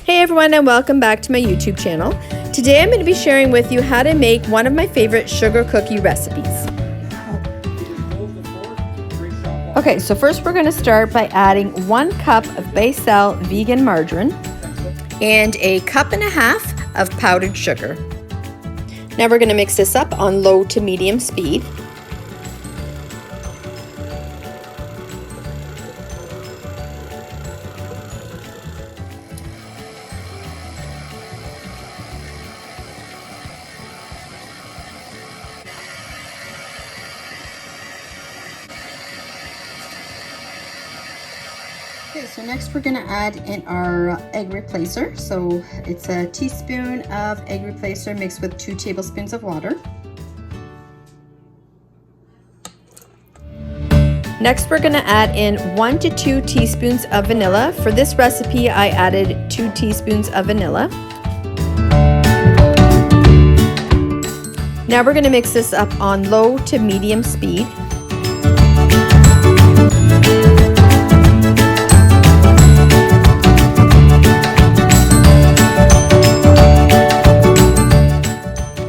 Hey everyone, and welcome back to my YouTube channel. Today I'm going to be sharing with you how to make one of my favorite sugar cookie recipes. Okay, so first we're going to start by adding 1 cup of basal vegan margarine and a 1.5 cups of powdered sugar. Now we're going to mix this up on low to medium speed. Okay, so next we're going to add in our egg replacer. So it's a teaspoon of egg replacer mixed with 2 tablespoons of water. Next we're going to add in 1 to 2 teaspoons of vanilla. For this recipe I added 2 teaspoons of vanilla. Now we're going to mix this up on low to medium speed.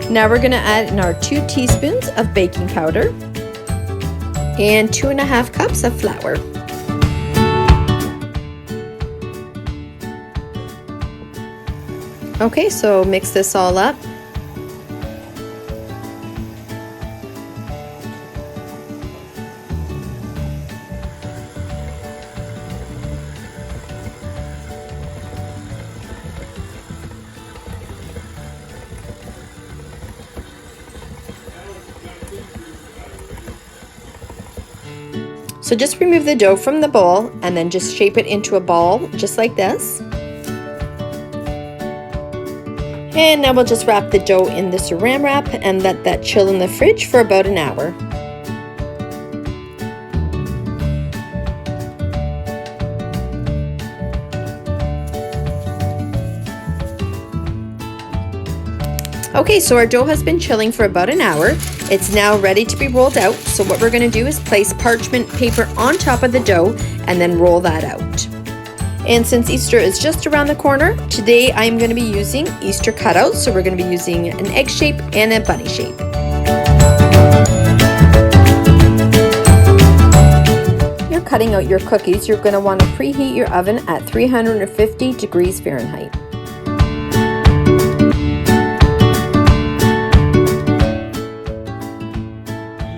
Now we're going to add in our 2 teaspoons of baking powder and 2.5 cups of flour. Okay, so mix this all up. So just remove the dough from the bowl and then just shape it into a ball just like this. And now we'll just wrap the dough in the saran wrap and let that chill in the fridge for about an hour. Okay, so our dough has been chilling for about an hour. It's now ready to be rolled out. So what we're going to do is place parchment paper on top of the dough and then roll that out. And since Easter is just around the corner, today I'm going to be using Easter cutouts. So we're going to be using an egg shape and a bunny shape. You're cutting out your cookies. You're going to want to preheat your oven at 350 degrees Fahrenheit.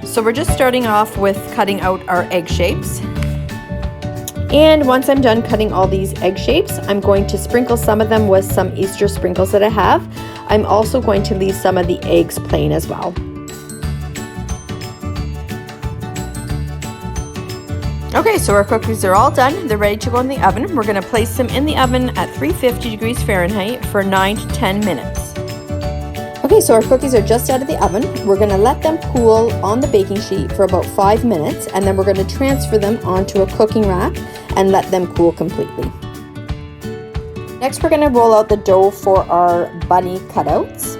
So we're just starting off with cutting out our egg shapes. And once I'm done cutting all these egg shapes, I'm going to sprinkle some of them with some Easter sprinkles that I have. I'm also going to leave some of the eggs plain as well. Okay, so our cookies are all done. They're ready to go in the oven. We're going to place them in the oven at 350 degrees Fahrenheit for 9 to 10 minutes. Okay, so our cookies are just out of the oven. We're going to let them cool on the baking sheet for about 5 minutes, and then we're going to transfer them onto a cooking rack and let them cool completely. Next, we're going to roll out the dough for our bunny cutouts.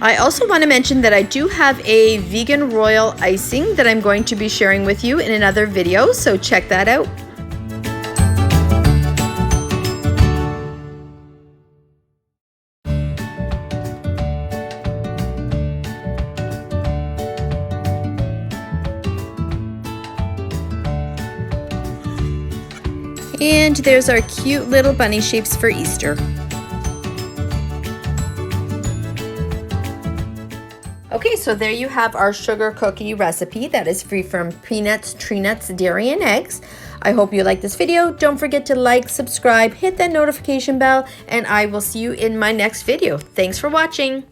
I also want to mention that I do have a vegan royal icing that I'm going to be sharing with you in another video, so check that out. And there's our cute little bunny shapes for Easter. Okay, so there you have our sugar cookie recipe that is free from peanuts, tree nuts, dairy, and eggs. I hope you like this video. Don't forget to like, subscribe, hit that notification bell, and I will see you in my next video. Thanks for watching.